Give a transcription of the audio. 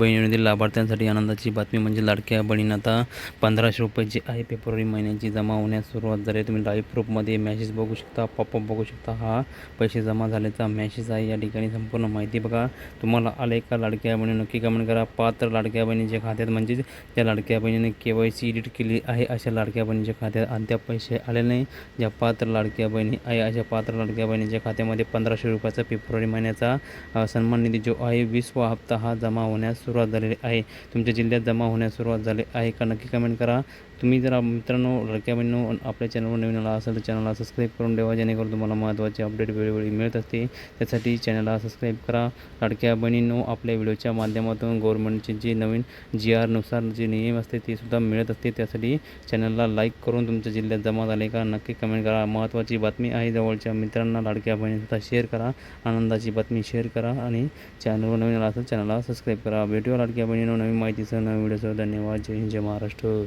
बहिणीतील लाभार्थ्यांसाठी आनंदाची बातमी म्हणजे लाडक्या बहिणींना आता 1500 रुपये जे आहे फेब्रुवारी महिन्याची जमा होण्यास सुरुवात झाली. तुम्ही लाईव्ह प्रूफमध्ये मॅसेज बघू शकता, पॉपअप बघू शकता. हा पैसे जमा झाल्याचा मॅसेज आहे. या ठिकाणी संपूर्ण माहिती बघा. तुम्हाला आले का लाडक्या बहिणी नक्की कमेंट करा. पात्र लाडक्या बहिणीच्या खात्यात म्हणजे ज्या लाडक्या बहिणीने KYC एडिट केली आहे अशा लाडक्या बहिणीच्या खात्यात अद्याप पैसे आले नाही. ज्या पात्र लाडक्या बहिणी आहे अशा पात्र लाडक्या बहिणीच्या खात्यामध्ये 1500 रुपयाचा फेब्रुवारी महिन्याचा सन्मान निधी जो आहे 20वा हप्ता हा जमा होण्यास सुरुवात झालेली आहे. तुमच्या जिल्ह्यात जमा होण्यास सुरुवात झाली आहे का नक्की कमेंट करा. तुम्ही जर मित्रांनो लाडक्या बहिणींनो आपल्या चॅनलवर नवीन आला असेल तर चॅनलला सबस्क्राईब करून ठेवा, जेणेकरून तुम्हाला महत्त्वाचे अपडेट वेळोवेळी मिळत असते. त्यासाठी चॅनलला सबस्क्राईब करा. लाडक्या बहिणींनो आपल्या व्हिडिओच्या माध्यमातून गव्हर्नमेंटचे जे नवीन GR नुसार जे नियम असते ते सुद्धा मिळत असते. त्यासाठी चॅनलला लाईक करून तुमच्या जिल्ह्यात जमा झाले का नक्की कमेंट करा. महत्त्वाची बातमी आहे. जवळच्या मित्रांना लाडक्या बहिणींचा शेअर करा. आनंदाची बातमी शेअर करा आणि चॅनलवर नवीन आला असेल चॅनलला सबस्क्राईब करा. भेटूया लाडक्या बहिणींनो नवीन माहितीसह नवीन व्हिडिओसह. धन्यवाद. जय हिंद, जय महाराष्ट्र.